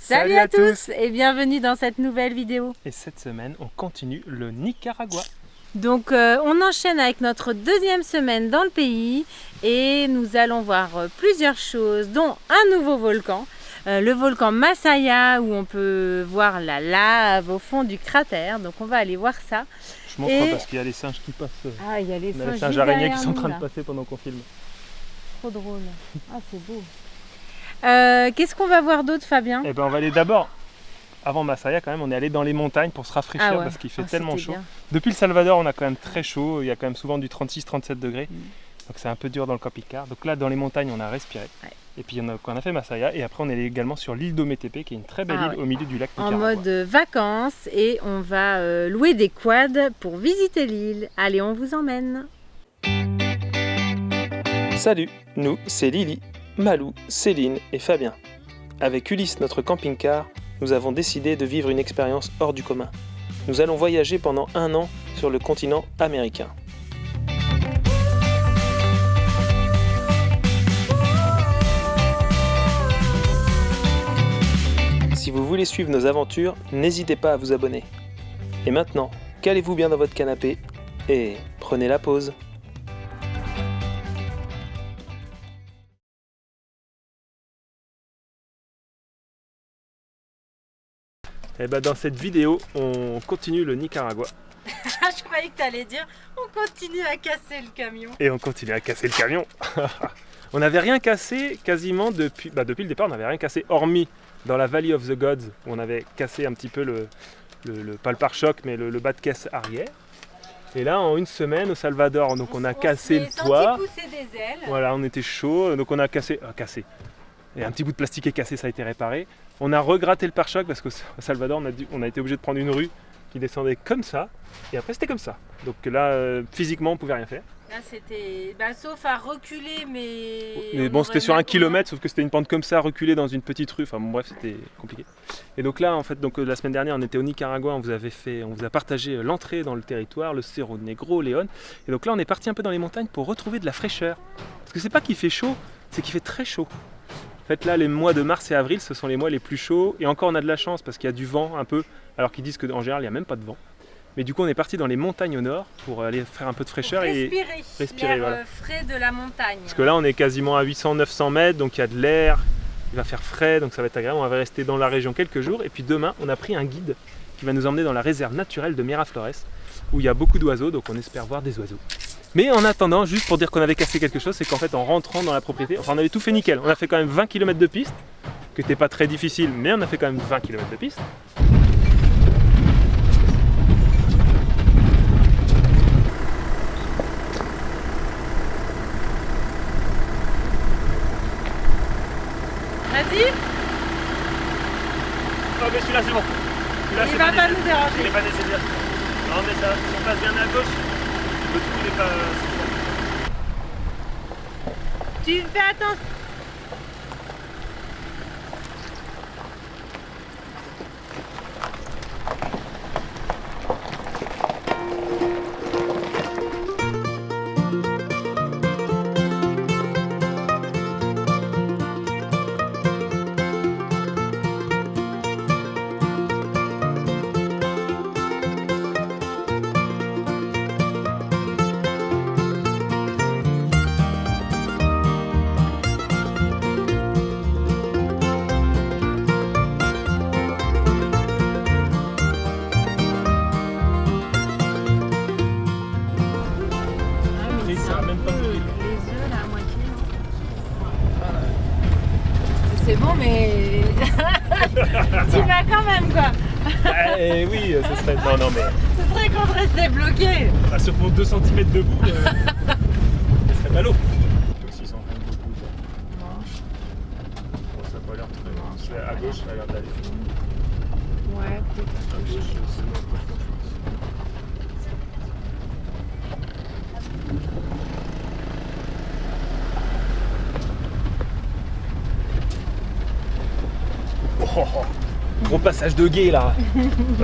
Salut à tous et bienvenue dans cette nouvelle vidéo. Et cette semaine, on continue le Nicaragua. Donc on enchaîne avec notre deuxième semaine dans le pays et nous allons voir plusieurs choses, dont un nouveau volcan, le volcan Masaya, où on peut voir la lave au fond du cratère. Donc on va aller voir ça. Je montre parce qu'il y a les singes qui passent. Ah, il y a les singes araignées qui sont en train de passer pendant qu'on filme. Trop drôle. Ah, c'est beau. Qu'est-ce qu'on va voir d'autre, Fabien? Eh ben, on va aller d'abord, avant Masaya quand même, on est allé dans les montagnes pour se rafraîchir parce qu'il fait tellement chaud. Bien. Depuis le Salvador, on a quand même très chaud, il y a quand même souvent du 36-37 degrés. Donc c'est un peu dur dans le camping-car. Donc là, dans les montagnes, on a respiré. Ouais. Et puis on a fait Masaya. Et après, on est également sur l'île d'Ometepe, qui est une très belle île au milieu du lac Nicaragua. En mode vacances. Et on va louer des quads pour visiter l'île. Allez, on vous emmène. Salut, nous, c'est Lily, Malou, Céline et Fabien. Avec Ulysse, notre camping-car, nous avons décidé de vivre une expérience hors du commun. Nous allons voyager pendant 1 an sur le continent américain. Si vous voulez suivre nos aventures, n'hésitez pas à vous abonner. Et maintenant, calez-vous bien dans votre canapé et prenez la pause. Et ben dans cette vidéo, on continue le Nicaragua. Je croyais que tu allais dire on continue à casser le camion. Et on continue à casser le camion. On n'avait rien cassé quasiment depuis le départ, on n'avait rien cassé hormis dans la Valley of the Gods où on avait cassé un petit peu pas le pare-choc mais le bas de caisse arrière. Et là en une semaine au Salvador, donc on a cassé le toit. Pousser des ailes. Voilà, on était chaud, donc on a cassé. Et un petit bout de plastique est cassé, ça a été réparé. On a regratté le pare-choc parce qu'au Salvador, on a été obligé de prendre une rue qui descendait comme ça. Et après, c'était comme ça. Donc là, physiquement, on ne pouvait rien faire. Là, c'était... sauf à reculer, mais bon, c'était sur 1 kilomètre, sauf que c'était une pente comme ça, reculée dans une petite rue. Enfin bon, bref, c'était compliqué. Et donc là, en fait, la semaine dernière, on était au Nicaragua, on vous a partagé l'entrée dans le territoire, le Cerro Negro, Léon. Et donc là, on est parti un peu dans les montagnes pour retrouver de la fraîcheur. Parce que c'est pas qu'il fait chaud, c'est qu'il fait très chaud. En fait là les mois de mars et avril ce sont les mois les plus chauds et encore on a de la chance parce qu'il y a du vent un peu alors qu'ils disent qu'en général il n'y a même pas de vent. Mais du coup on est parti dans les montagnes au nord pour aller faire un peu de fraîcheur et respirer voilà. Frais de la montagne. Parce que là on est quasiment à 800-900 mètres donc il y a de l'air, il va faire frais donc ça va être agréable, on va rester dans la région quelques jours et puis demain on a pris un guide qui va nous emmener dans la réserve naturelle de Miraflores où il y a beaucoup d'oiseaux donc on espère voir des oiseaux. Mais en attendant, juste pour dire qu'on avait cassé quelque chose, c'est qu'en fait en rentrant dans la propriété, enfin on avait tout fait nickel. On a fait quand même 20 km de piste, qui n'était pas très difficile, mais on a fait quand même 20 km de piste. Vas-y. Oh mais celui-là c'est bon. Il va pas nous déranger. Il n'est pas nécessaire. Non mais ça, si on passe bien à gauche. Le trou n'est pas... Tu fais attention. C'est bon, mais tu vas quand même quoi. Oui, ce serait... Non mais... Ce serait qu'on restait bloqué. Sur mon 2 cm debout, ce serait ballot. Aussi, ça en fait beaucoup. Bon, ça n'a pas l'air très... À gauche, ça a l'air d'aller. Ouais, peut-être. À gauche, c'est moins profond, je pense. Oh, gros passage de gué là.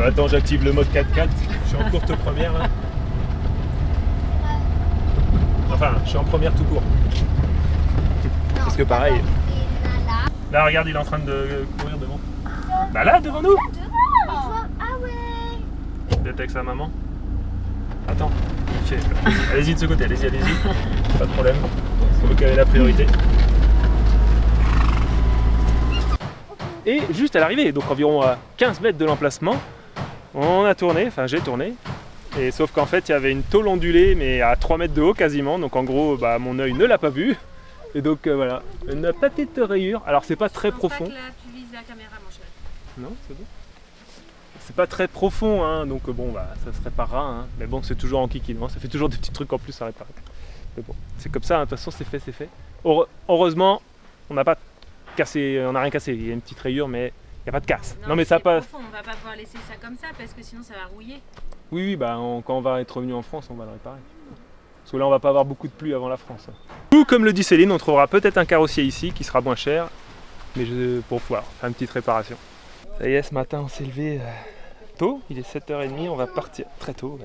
Attends, j'active le mode 4x4. Je suis en courte première là. Enfin, je suis en première tout court. Parce que pareil. Là, regarde, il est en train de courir devant. Bah là, devant nous. Ah ouais. Peut-être avec sa maman. Attends. Allez-y de ce côté, allez-y. Pas de problème. C'est vous qui avez la priorité. Et juste à l'arrivée, donc environ à 15 mètres de l'emplacement, on a tourné, enfin j'ai tourné. Et sauf qu'en fait, il y avait une tôle ondulée, mais à 3 mètres de haut quasiment. Donc en gros, bah, mon œil ne l'a pas vu. Et donc voilà, une petite rayure. Alors c'est pas très profond. Pas que là, tu vises la caméra, mon chéri. Non, c'est bon. C'est pas très profond, hein, donc bon, bah, ça se réparera. Hein. Mais bon, c'est toujours en kikine, hein. Ça fait toujours des petits trucs en plus à réparer. Mais bon, c'est comme ça, hein. De toute façon, c'est fait. Heureusement, on n'a pas cassé, on n'a rien cassé. Il y a une petite rayure, mais il n'y a pas de casse. Non, mais ça passe. Profond, on va pas pouvoir laisser ça comme ça parce que sinon ça va rouiller. Oui, bah, quand on va être revenu en France, on va le réparer. Parce que là, on va pas avoir beaucoup de pluie avant la France. Ou comme le dit Céline, on trouvera peut-être un carrossier ici qui sera moins cher, mais pour pouvoir faire une petite réparation. Ça y est, ce matin, on s'est levé tôt. Il est 7h30, on va partir très tôt.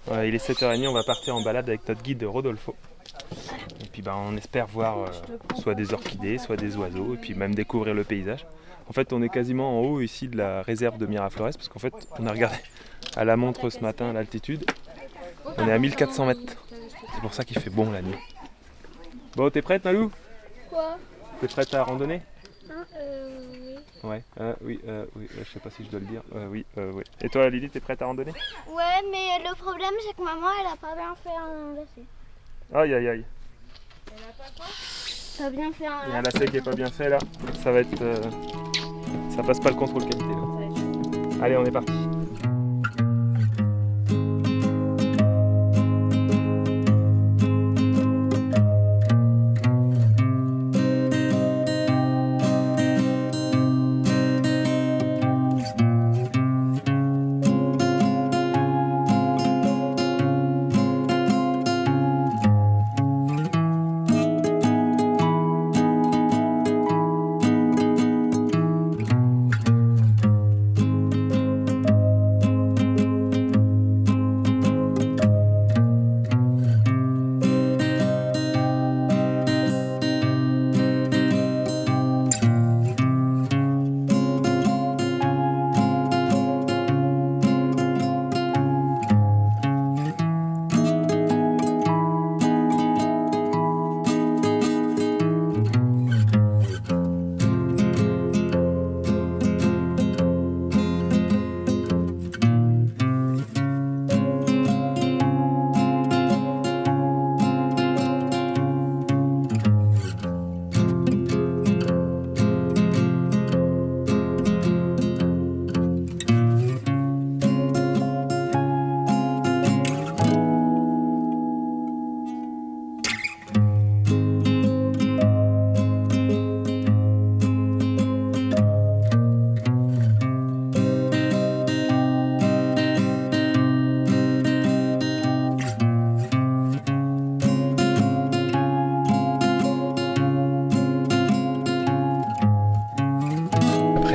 Ouais, il est 7h30, on va partir en balade avec notre guide Rodolfo. Et puis bah, on espère voir soit des orchidées, soit des oiseaux, et puis même découvrir le paysage. En fait, on est quasiment en haut ici de la réserve de Miraflores, parce qu'en fait, on a regardé à la montre ce matin l'altitude. On est à 1400 mètres. C'est pour ça qu'il fait bon la nuit. Bon, t'es prête, Malou? Quoi? T'es prête à randonner? Oui. Ouais, oui, je sais pas si je dois le dire. Oui. Et toi, Lily, t'es prête à randonner? Ouais, mais le problème c'est que maman elle a pas bien fait un lacet. Aïe. Elle a pas quoi? Pas bien fait un Il y a un lacet qui est pas bien fait là. Ça va être. Ça passe pas le contrôle qualité là. Allez, on est parti.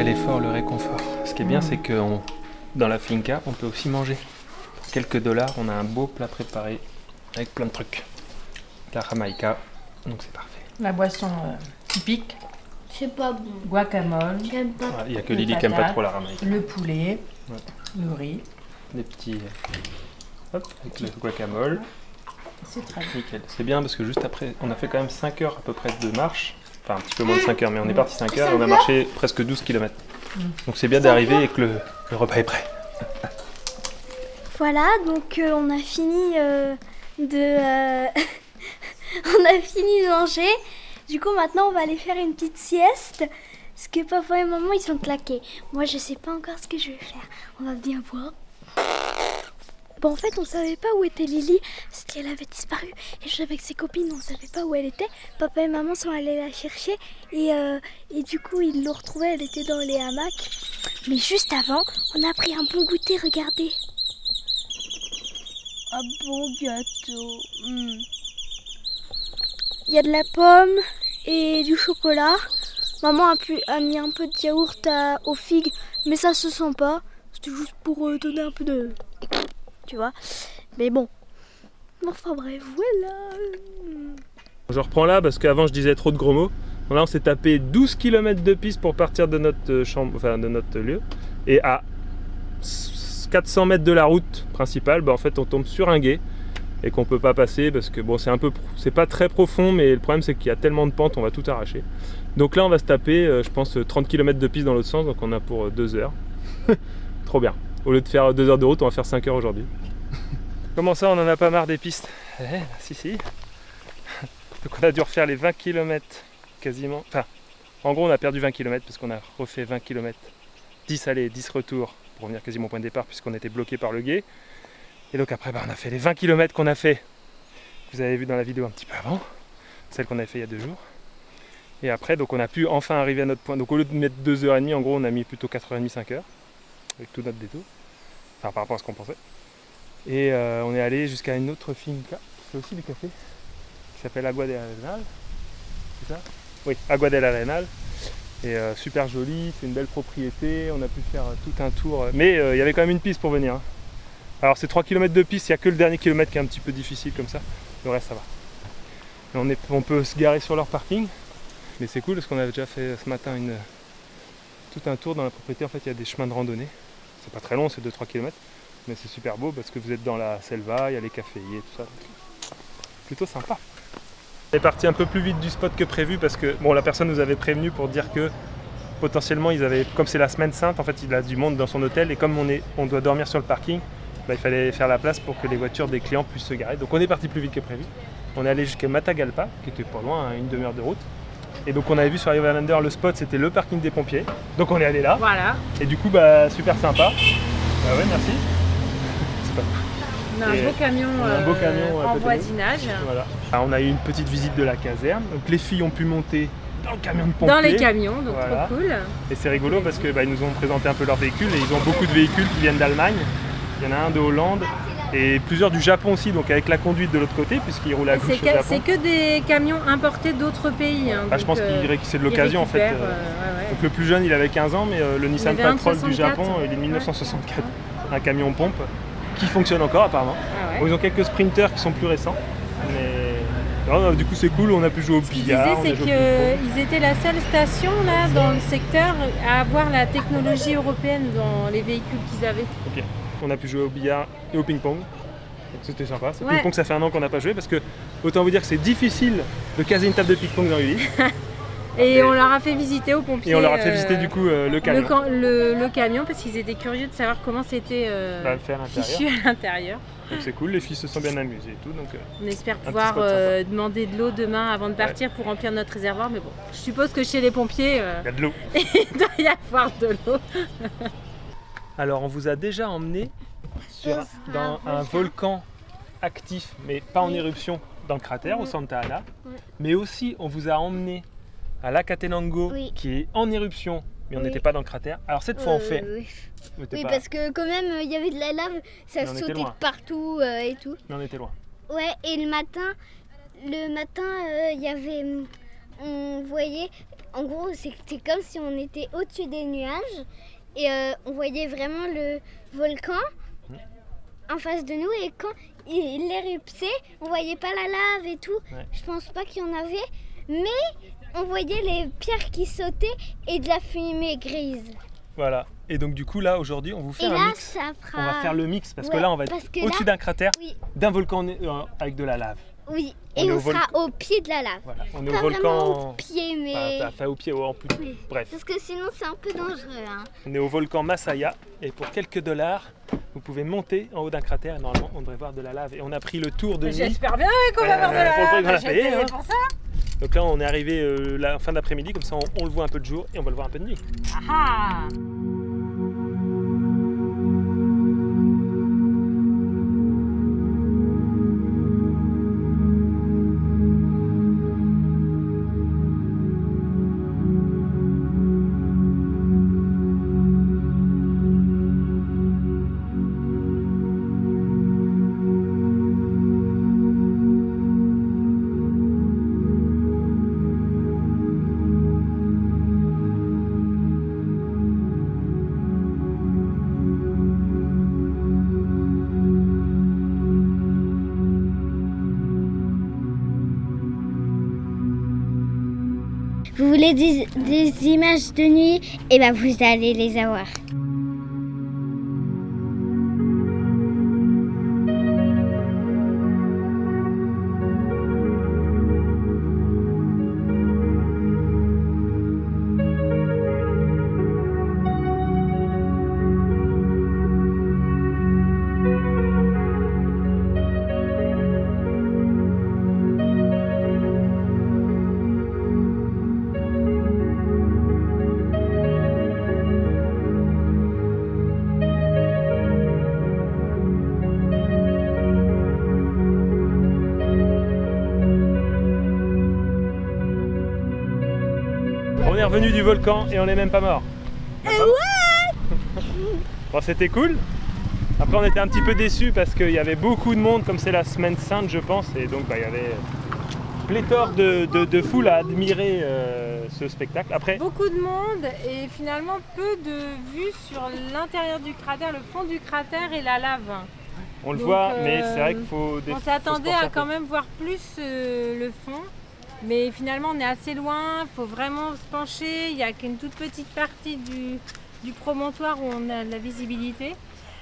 L'effort, le réconfort. Ce qui est bien, c'est que dans la finca, on peut aussi manger. Pour quelques dollars, on a un beau plat préparé avec plein de trucs. La jamaïca, donc c'est parfait. La boisson typique, C'est pas bon. guacamole, J'aime pas. Il n'y a que Les Lily qui aime pas patates. trop la jamaïca. le poulet, Ouais. le riz. Des petits. Hop, avec le guacamole. C'est très bon. Nickel. C'est bien parce que juste après, on a fait quand même 5 heures à peu près de marche. Enfin, un petit peu moins de 5 heures, mais on est parti 5 heures et on a marché presque 12 km. Donc c'est bien d'arriver et que le repas est prêt. Voilà, donc on a fini de on a fini de manger. Du coup, maintenant, on va aller faire une petite sieste. Parce que papa et maman, ils sont claqués. Moi, je sais pas encore ce que je vais faire. On va bien voir. Bon, en fait, on savait pas où était Lily, parce qu'elle avait disparu. Et je avec ses copines, on savait pas où elle était. Papa et maman sont allés la chercher. Et du coup, ils l'ont retrouvée, elle était dans les hamacs. Mais juste avant, on a pris un bon goûter, regardez. Un bon gâteau. Il y a de la pomme et du chocolat. Maman a mis un peu de yaourt aux figues, mais ça se sent pas. C'était juste pour donner un peu de... Tu vois. Mais bon. Enfin bref, voilà. Je reprends là parce qu'avant je disais trop de gros mots. Là, on s'est tapé 12 km de piste pour partir de notre chambre, enfin de notre lieu. Et à 400 mètres de la route principale, en fait, on tombe sur un gué et qu'on peut pas passer parce que bon, c'est pas très profond, mais le problème c'est qu'il y a tellement de pentes, on va tout arracher. Donc là, on va se taper, je pense, 30 km de piste dans l'autre sens, donc on a pour 2 heures. Trop bien. Au lieu de faire 2 heures de route, on va faire 5 heures aujourd'hui. Comment ça, on en a pas marre des pistes? Si. Donc on a dû refaire les 20 km quasiment. Enfin, en gros, on a perdu 20 km parce qu'on a refait 20 km, 10 allées, 10 retours pour revenir quasiment au point de départ puisqu'on était bloqué par le gué. Et donc après, on a fait les 20 km qu'on a fait. Vous avez vu dans la vidéo un petit peu avant, celle qu'on avait fait il y a 2 jours. Et après, donc on a pu enfin arriver à notre point. Donc au lieu de mettre 2h30, en gros, on a mis plutôt 4h30, 5h avec tout notre détour. Enfin, par rapport à ce qu'on pensait. Et on est allé jusqu'à une autre finca, c'est aussi du café, qui s'appelle Agua del Arenal. C'est ça? Oui, Agua del Arenal. Et super joli, c'est une belle propriété, on a pu faire tout un tour. Mais il y avait quand même une piste pour venir. Alors c'est 3 km de piste, il n'y a que le dernier kilomètre qui est un petit peu difficile comme ça. Le reste ça va. Et on peut se garer sur leur parking. Mais c'est cool parce qu'on avait déjà fait ce matin tout un tour dans la propriété. En fait il y a des chemins de randonnée. C'est pas très long, c'est 2-3 km. Mais c'est super beau parce que vous êtes dans la selva, il y a les caféiers, tout ça. Plutôt sympa. On est parti un peu plus vite du spot que prévu parce que bon, la personne nous avait prévenu pour dire que potentiellement comme c'est la semaine sainte, en fait il a du monde dans son hôtel et comme on doit dormir sur le parking, il fallait faire la place pour que les voitures des clients puissent se garer. Donc on est parti plus vite que prévu. On est allé jusqu'à Matagalpa, qui était pas loin, une demi-heure de route. Et donc on avait vu sur Riverlander le spot, c'était le parking des pompiers. Donc on est allé là. Voilà. Et du coup super sympa. Ah ouais, merci. C'est pas on a un beau camion, en voisinage. Voilà. Alors, on a eu une petite visite de la caserne. Donc les filles ont pu monter dans le camion de pompiers. Dans les camions, donc voilà. trop cool. Et c'est rigolo parce que ils nous ont présenté un peu leurs véhicules et ils ont beaucoup de véhicules qui viennent d'Allemagne. Il y en a un de Hollande et plusieurs du Japon aussi, donc avec la conduite de l'autre côté puisqu'ils roulent à gauche au Japon. C'est que des camions importés d'autres pays. Je pense que c'est de l'occasion en fait. Ouais. Donc le plus jeune il avait 15 ans, mais le Nissan Patrol du Japon il est de 1964. Ouais. Un camion pompe qui fonctionne encore apparemment. Ah ouais. Bon, ils ont quelques sprinters qui sont plus récents. Mais non, du coup c'est cool, on a pu jouer au billard. Ce qu'ils disaient, c'est qu'ils étaient la seule station là dans le secteur à avoir la technologie européenne dans les véhicules qu'ils avaient. Ok. On a pu jouer au billard et au ping-pong. C'était sympa. Le ping-pong, ça fait 1 an qu'on n'a pas joué parce que autant vous dire que c'est difficile de caser une table de ping-pong dans Ulysse. Et on leur a fait visiter aux pompiers. Et on leur a fait visiter du coup le camion. Le camion parce qu'ils étaient curieux de savoir comment c'était fichu à l'intérieur. Donc c'est cool, les filles se sont bien amusées et tout. Donc, on espère pouvoir demander de l'eau demain avant de partir pour remplir notre réservoir. Mais bon, je suppose que chez les pompiers, il y a de l'eau. Il doit y avoir de l'eau. Alors on vous a déjà emmené dans un volcan actif, mais pas en éruption, dans le cratère au Santa Ana. Mais aussi on vous a emmené à Lacatenango qui est en éruption, mais on n'était pas dans le crater. Alors cette fois on fait. Oui, parce que quand même il y avait de la lave, ça sautait de partout et tout. Mais on était loin. Ouais, et le matin, il y avait, on voyait, en gros c'était comme si on était au-dessus des nuages et on voyait vraiment le volcan en face de nous et quand il éruptait, on voyait pas la lave et tout. Ouais. Je pense pas qu'il y en avait, mais on voyait les pierres qui sautaient et de la fumée grise. Voilà. Et donc du coup là aujourd'hui on vous fait un mix. On va faire le mix parce que là on va être au-dessus d'un cratère, d'un volcan avec de la lave. Oui. Et on sera au pied de la lave. Voilà. On est au volcan. Au pied, mais. Enfin au pied en plus. Oui. Bref. Parce que sinon c'est un peu dangereux. Hein. On est au volcan Masaya et pour quelques dollars vous pouvez monter en haut d'un cratère et normalement on devrait voir de la lave. Et on a pris le tour de nuit. J'espère bien qu'on va voir de la lave. J'ai payé pour ça. Donc là on est arrivé la fin d'après-midi, comme ça on le voit un peu de jour et on va le voir un peu de nuit. Ah. Vous voulez des images de nuit? Eh ben vous allez les avoir. On est revenu du volcan et on n'est même pas mort. Bon, c'était cool. Après on était un petit peu déçus parce qu'il y avait beaucoup de monde, comme c'est la semaine sainte je pense, et donc il y avait pléthore de foule à admirer ce spectacle. Après, Beaucoup de monde et finalement peu de vues sur l'intérieur du cratère, le fond du cratère et la lave. on le Donc, voit, mais c'est vrai qu'il faut On s'attendait à quand même voir plus le fond, mais finalement on est assez loin, il faut vraiment se pencher, il n'y a qu'une toute petite partie du promontoire où on a de la visibilité.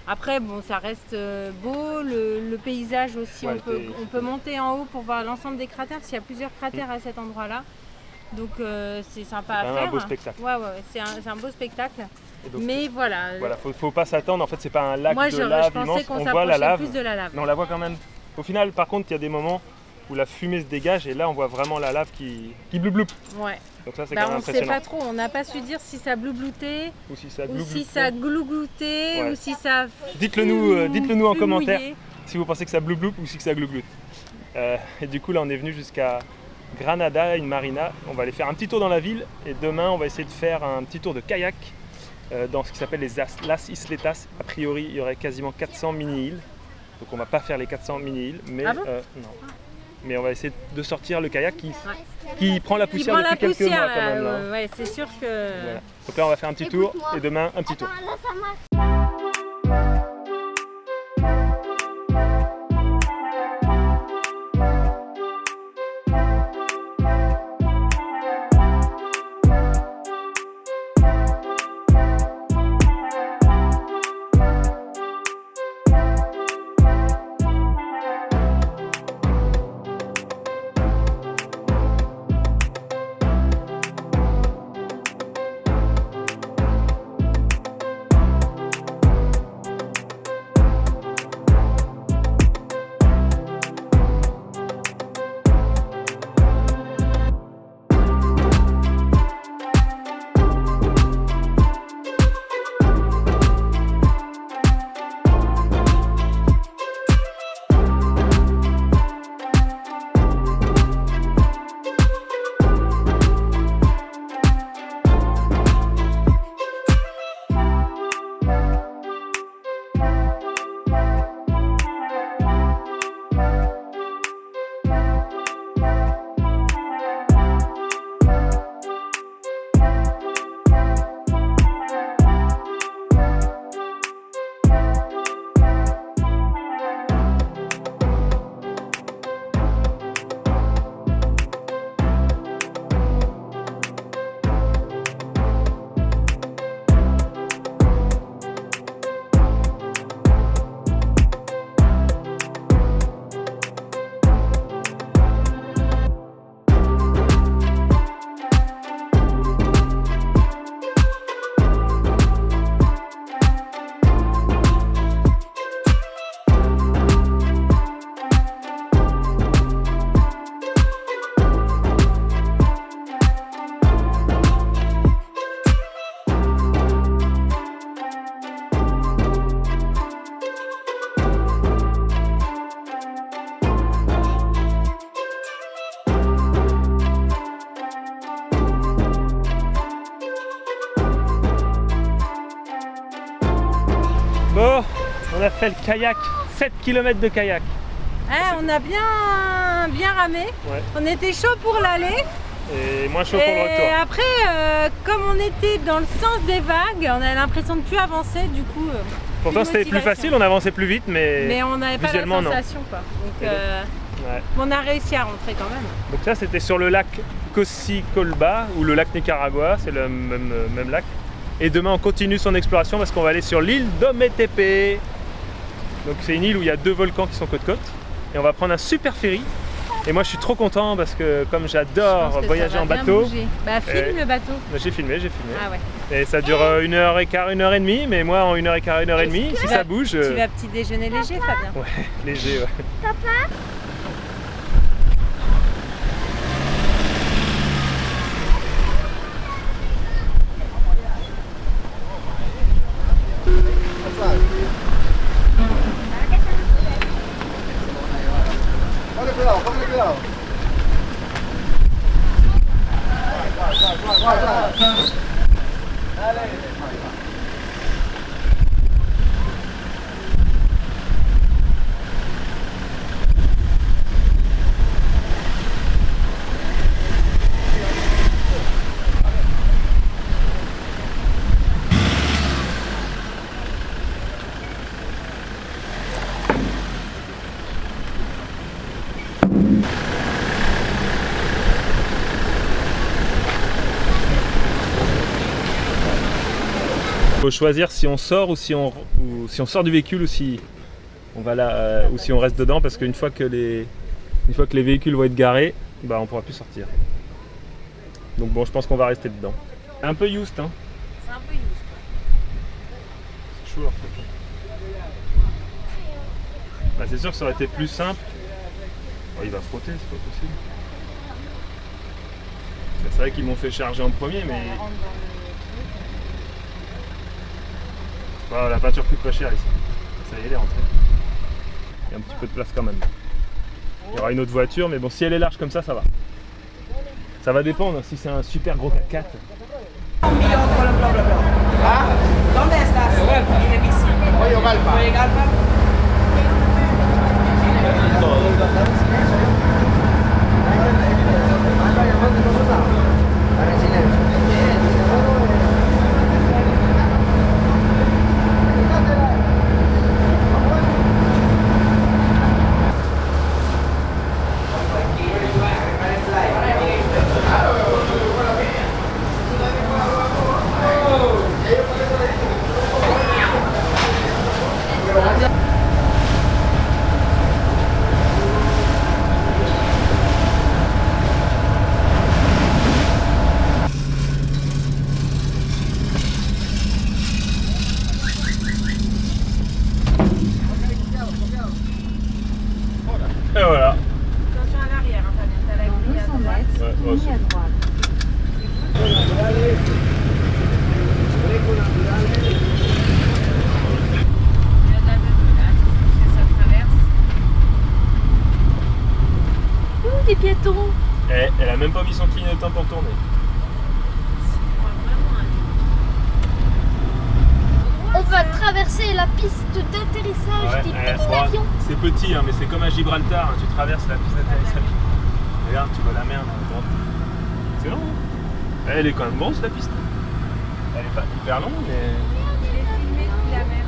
Après bon, ça reste beau, le paysage aussi, Ouais, on peut monter en haut pour voir l'ensemble des cratères, parce qu'il y a plusieurs cratères à cet endroit-là. Donc c'est sympa à quand même faire. un beau spectacle. Ouais, c'est un beau spectacle. Et donc, Mais voilà, voilà, faut pas s'attendre, en fait c'est pas un lac moi de je lave pensais immense, qu'on on voit la s'approchait lave, plus de la lave. mais on la voit quand même. Au final par contre il y a des moments où la fumée se dégage et là on voit vraiment la lave qui bloup. Ouais. Donc ça c'est Bah, quand même on ne sait impressionnant. pas trop, on n'a pas su dire si ça bloubloutait, Ou si ça ou gloup si ça glougloutait, Ouais. ou si ça. Dites-le nous en fumouillait. commentaire si vous pensez que ça bloup ou si que ça glougloute. Et du coup là on est venu jusqu'à Granada, une marina. On va aller faire un petit tour dans la ville et demain on va essayer de faire un petit tour de kayak dans ce qui s'appelle les Las Isletas. A priori il y aurait quasiment 400 mini-îles. Donc on va pas faire les 400 mini-îles, mais Ah bon non. Mais on va essayer de sortir le kayak qui prend la Qui poussière prend la depuis quelques poussière, mois quand même. Là. ouais, c'est sûr que. Voilà. Donc là on va faire un petit tour et demain un petit tour. Attends, là ça marche. Bon, on a fait le kayak, 7 km de kayak. On a bien ramé. Ouais. On était chaud pour l'aller. Et moins chaud pour le Et retour. après, comme on était dans le sens des vagues, on avait l'impression de plus avancer. Du coup, Pourtant c'était plus motivation. facile, on avançait plus vite, mais mais on n'avait pas la visuellement, non. sensation, quoi. Donc, Ouais. Mais on a réussi à rentrer quand même. Donc ça c'était sur le lac Cocicolba ou le lac Nicaragua, c'est le même lac. Et demain on continue son exploration parce qu'on va aller sur l'île d'Ometepe. Donc c'est une île où il y a 2 volcans qui sont côte-côte. Et on va prendre un super ferry. Et moi je suis trop content parce que comme Je j'adore pense que voyager ça va en bien bateau. bouger. Bah filme le bateau. J'ai filmé. Ah ouais. Et ça dure 1h15, 1h30, mais moi en 1h15, 1h30, si ça bouge. Tu vas petit déjeuner léger, Fabien. Ouais, léger, ouais. Il faut choisir si on sort ou si on sort du véhicule ou si on va là ou si on reste dedans parce qu'une fois que les véhicules vont être garés, bah on pourra plus sortir. Donc bon, je pense qu'on va rester dedans. Un peu used, hein. C'est un peu used. C'est chaud en fait. Bah, c'est sûr que ça aurait été plus simple. Oh, il va frotter, c'est pas possible. C'est vrai qu'ils m'ont fait charger en premier, mais la peinture coûte pas cher ici. Ça y est, elle est rentrée. Il y a un petit peu de place quand même. Il y aura une autre voiture, mais bon, si elle est large comme ça, ça va. Ça va dépendre si c'est un super gros 4x4. ¿Dónde estás? En el bici. Oye, Galpa. Oye, Galpa. Et voilà. Attention à l'arrière, hein, Fabien. T'as la grille à droite. Ouais, moi aussi. À droite. Il y en a deux là, ça traverse. Ouh, des piétons. Elle a même pas mis son clignotant pour tourner. On va traverser la piste d'atterrissage des petits avions. C'est petit, hein, mais c'est comme à Gibraltar, hein, tu traverses la piste d'atterrissage. Regarde, tu vois la mer à droite. C'est long, hein. Elle est quand même grosse la piste. Elle est pas hyper longue, mais... Il est filmé depuis la mer.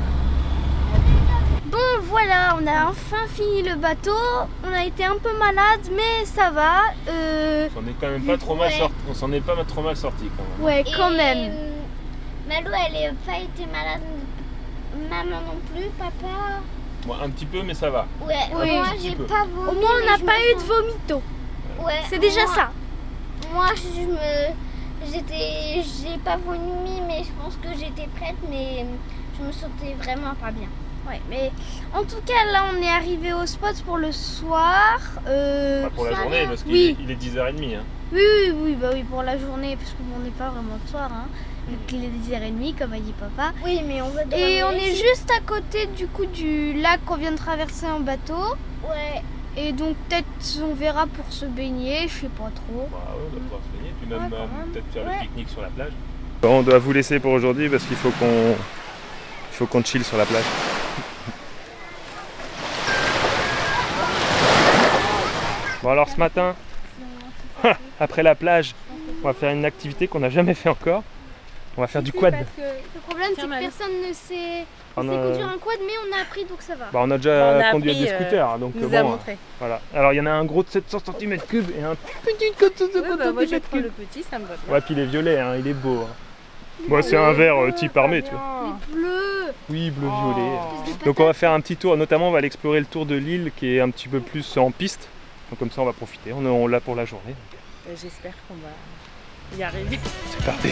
Bon voilà, on a enfin fini le bateau. On a été un peu malade, mais ça va. On s'en est quand même pas trop mal Ouais. sorti. On s'en est pas trop mal sorti quand même. Ouais, quand Et, même. Malou, elle n'a pas été malade. Maman non plus, papa. Bon, un petit peu, mais ça va. Ouais, Oui. moi Un petit j'ai peu. pas vomi. Au moins, on mais n'a je pas me eu de sens- vomito. Ouais, C'est déjà moi- ça. Moi, j'ai pas vomi, mais je pense que j'étais prête, mais je me sentais vraiment pas bien. Ouais, mais en tout cas, là, on est arrivé au spot pour le soir. Pas pour la ça journée, va. parce qu'il Oui. est 10h30. Hein. Oui, bah oui, pour la journée, parce qu'on n'est pas vraiment le soir, hein, vu qu'il est 10h30, comme a dit papa. Oui, mais on va dormir Et on est ici. juste à côté du coup du lac qu'on vient de traverser en bateau. Ouais. Et donc peut-être on verra pour se baigner, je sais pas trop. Bah ouais, on va pouvoir se baigner, puis même Ouais, quand même. peut-être faire Ouais. le pique-nique sur la plage. Bon, on doit vous laisser pour aujourd'hui parce qu'il faut qu'on chill sur la plage. Bon alors ce matin, après la plage, on va faire une activité qu'on n'a jamais fait encore. On va faire du Si, quad. parce que- Le problème, c'est Tiens, que Manu. personne ne sait On conduire a, un quad, mais on a appris donc ça va. on a déjà On a conduit appris, des scooters, donc Il nous a bon, montré. voilà. Alors il y en a un gros de 700 cm3 et un petit 400 Ouais, bah, moi je prends cm3. le petit, ça me va bien. Ouais, puis il est violet, hein, il est beau. Hein. Bon, c'est un vert type armé, tu vois. vois. Bleu. Oui, bleu-violet. Oh. Espèce de Donc on va patate. faire un petit tour, notamment on va aller explorer le tour de l'île qui est un petit peu plus en piste. Donc comme ça on va profiter, on l'a pour la journée. J'espère qu'on va y arriver. C'est parti.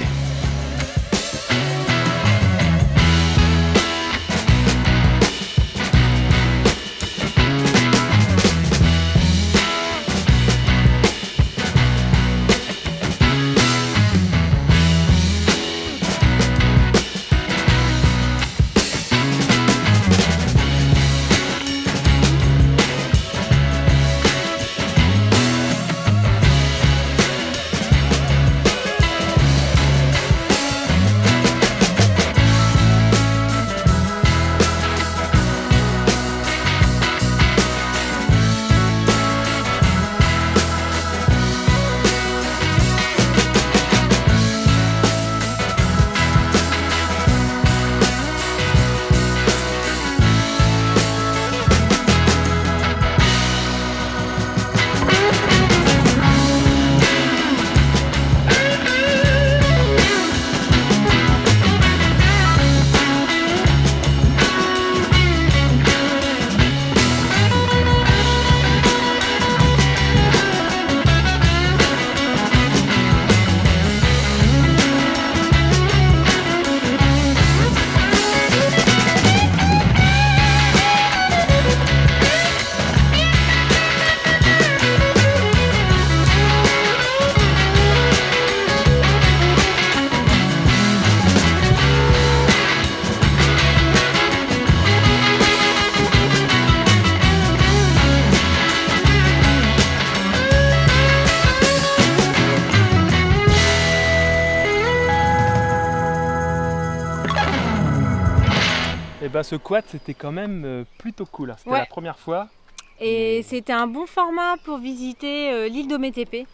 Et bah ce quad c'était quand même plutôt cool, hein. C'était Ouais. la première fois. Et c'était un bon format pour visiter l'île d'Ometepe.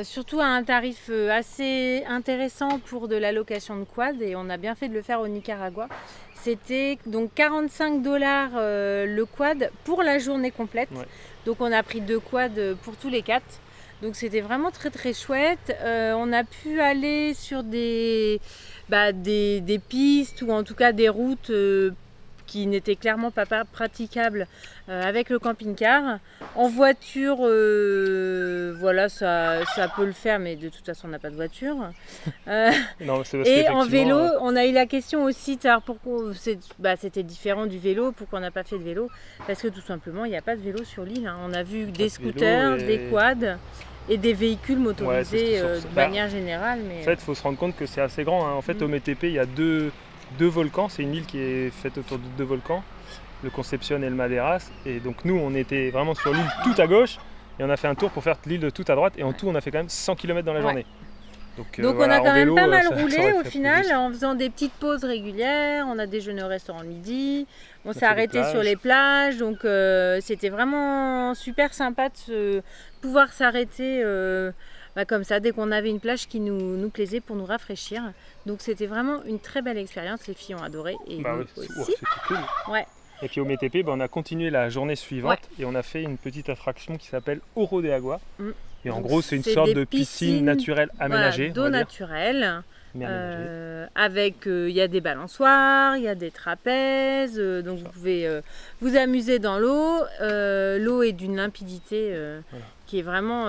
Surtout à un tarif assez intéressant pour de la location de quad, et on a bien fait de le faire au Nicaragua. C'était donc 45 $ le quad pour la journée complète. Ouais. Donc on a pris 2 quads pour tous les 4. Donc c'était vraiment très très chouette. On a pu aller sur des pistes, ou en tout cas des routes qui n'étaient clairement pas praticables avec le camping-car. En voiture, voilà, ça peut le faire, mais de toute façon on n'a pas de voiture. Non, c'est parce Et en qu'effectivement, vélo, on a eu la question aussi, de savoir pourquoi c'était différent du vélo, pourquoi on n'a pas fait de vélo. Parce que tout simplement, il n'y a pas de vélo sur l'île, hein. On a vu des de vélo scooters, et- des quads et des véhicules motorisés surtout ça. de Bah, manière générale. Mais En fait, il faut se rendre compte que c'est assez grand, hein. En fait, au Metepe, il y a deux volcans. C'est une île qui est faite autour de 2 volcans, le Concepción et le Maderas. Et donc nous, on était vraiment sur l'île tout à gauche, et on a fait un tour pour faire l'île tout à droite. Et en tout, on a fait quand même 100 km dans la Ouais. journée. Donc voilà, on a en quand même vélo, pas mal ça roulé aurait au fait final, plus. en faisant des petites pauses régulières. On a déjeuné au restaurant le midi, on fait s'est les arrêté plages. sur les plages. Donc c'était vraiment super sympa de pouvoir s'arrêter comme ça dès qu'on avait une plage qui nous plaisait pour nous rafraîchir. Donc c'était vraiment une très belle expérience, les filles ont adoré et Bah nous ouais, aussi. c'était cool. Ouais. Et puis au Metepe, on a continué la journée suivante et on a fait une petite attraction qui s'appelle Oro de Agua. Mm. Et en Donc, gros, c'est une c'est sorte des de piscine piscines, naturelle aménagée, Voilà, d'eau on va dire. naturelle. Mais aménagée. Avec il y a des balançoires, il y a des trapèzes, donc vous pouvez vous amuser dans l'eau. L'eau est d'une limpidité Voilà. qui est vraiment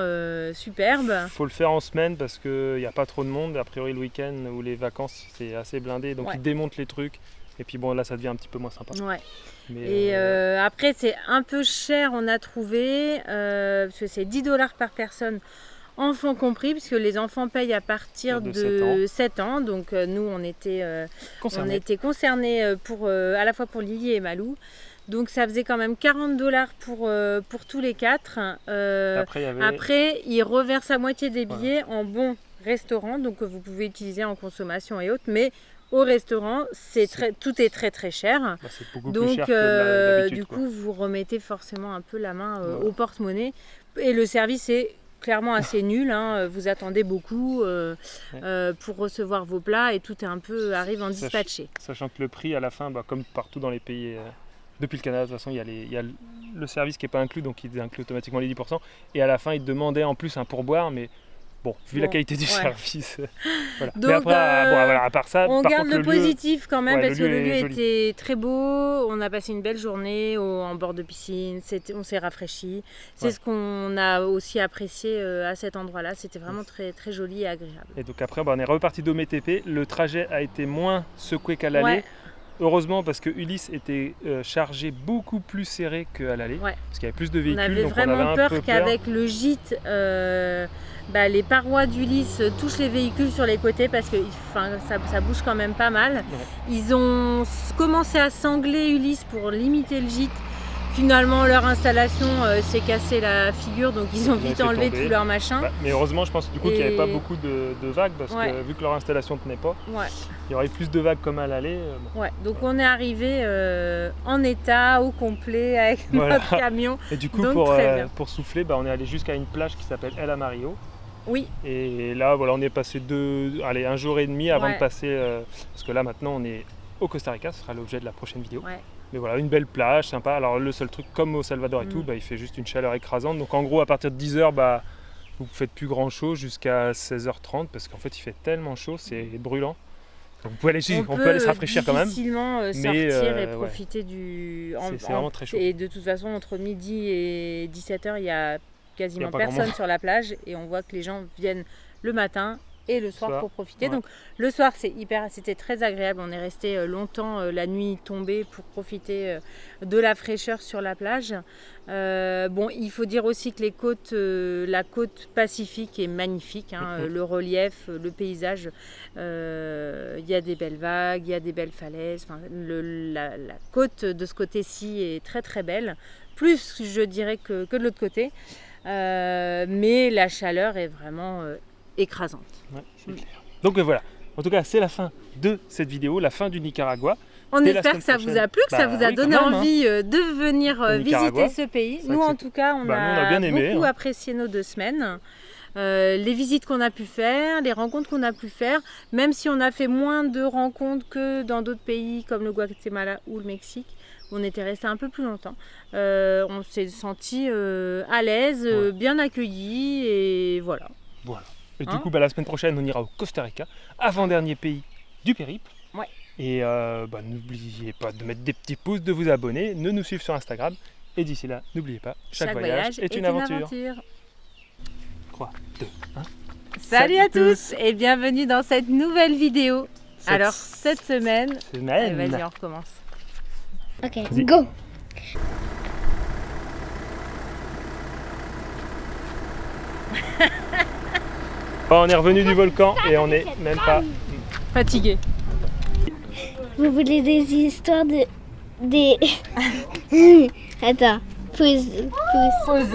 superbe. Faut le faire en semaine parce qu'il n'y a pas trop de monde. A priori, le week-end ou les vacances, c'est assez blindé. Donc Ouais. ils démontent les trucs. Et puis bon, là, ça devient un petit peu moins sympa. Ouais. Mais, Et après, c'est un peu cher, on a trouvé, parce que c'est 10 $ par personne, enfants compris, puisque les enfants payent à partir De de 7 ans. Donc nous, on était concerné. concernés à la fois pour Lily et Malou. Donc ça faisait quand même 40 $ pour tous les 4. Après, il y avait... Après, ils reversent la moitié des billets en bons restaurants, donc que vous pouvez utiliser en consommation et autres. Mais au restaurant, tout est très très cher. bah, c'est beaucoup plus Donc cher que d'habitude. du quoi. coup, vous remettez forcément un peu la main Voilà. au porte-monnaie. Et le service est clairement assez nul, hein. Vous attendez beaucoup pour recevoir vos plats et tout est un peu arrive en dispatché. Sachant que le prix à la fin, comme partout dans les pays depuis le Canada, de toute façon il y a le service qui n'est pas inclus, donc il inclut automatiquement les 10%, et à la fin il demandait en plus un pourboire, mais bon, vu la qualité du service, voilà. Donc, mais après, voilà, à part ça, on par garde contre, le positif quand même, parce que le lieu joli. était très beau, on a passé une belle journée en bord de piscine, on s'est rafraîchi, c'est ce qu'on a aussi apprécié à cet endroit-là, c'était vraiment très, très joli et agréable. Et donc après, on est reparti d'Ometepe, le trajet a été moins secoué qu'à l'aller. Ouais. Heureusement, parce que Ulysse était chargé beaucoup plus serré qu'à l'aller, parce qu'il y avait plus de véhicules. On avait donc vraiment on avait un peur peu qu'avec le gîte, les parois d'Ulysse touchent les véhicules sur les côtés parce que ça bouge quand même pas mal. Ouais. Ils ont commencé à sangler Ulysse pour limiter le gîte. Finalement, leur installation s'est cassée la figure, donc ils ont vite enlevé tout leur machin. Mais heureusement, je pense du coup qu'il n'y avait pas beaucoup de vagues, parce que vu que leur installation ne tenait pas, il y aurait plus de vagues comme à l'aller. Donc on est arrivé en état, au complet, avec notre camion. Et du coup, pour souffler, on est allé jusqu'à une plage qui s'appelle El Amarillo. Oui. Et là, voilà, on est passé un jour et demi avant de passer, parce que là maintenant on est au Costa Rica, ce sera l'objet de la prochaine vidéo. Ouais. Mais voilà, une belle plage, sympa. Alors le seul truc, comme au Salvador et tout, il fait juste une chaleur écrasante. Donc en gros, à partir de 10h, vous faites plus grand chose jusqu'à 16h30, parce qu'en fait il fait tellement chaud, c'est brûlant. Donc on peut aller se rafraîchir quand même. Difficilement sortir et profiter du... C'est vraiment très chaud. Et de toute façon, entre midi et 17h, il y a quasiment personne sur la plage. Et on voit que les gens viennent le matin et le soir pour profiter. Donc le soir c'était très agréable, on est resté longtemps la nuit tombée pour profiter de la fraîcheur sur la plage. Il faut dire aussi que la côte pacifique est magnifique, le relief, le paysage, il y a des belles vagues, il y a des belles falaises, la côte de ce côté-ci est très très belle, plus je dirais que de l'autre côté, mais la chaleur est vraiment écrasante. Ouais, c'est clair. Donc voilà, en tout cas c'est la fin de cette vidéo, la fin du Nicaragua. On espère que ça vous a plu, que ça vous a donné envie de venir visiter ce pays. Nous en tout cas on a bien aimé, beaucoup apprécié nos 2 semaines. Les visites qu'on a pu faire, les rencontres qu'on a pu faire, même si on a fait moins de rencontres que dans d'autres pays comme le Guatemala ou le Mexique, où on était resté un peu plus longtemps. On s'est senti à l'aise, bien accueillis et voilà. Et du coup, la semaine prochaine, on ira au Costa Rica, avant-dernier pays du périple. Ouais. Et n'oubliez pas de mettre des petits pouces, de vous abonner, de nous suivre sur Instagram. Et d'ici là, n'oubliez pas, chaque voyage est une aventure. 3, 2, 1. Salut à tous et bienvenue dans cette nouvelle vidéo. Alors, cette semaine... Vas-y, on recommence. Ok, go. On est revenu du volcan et on n'est même pas fatigué. Vous voulez des histoires des... Attends, pause.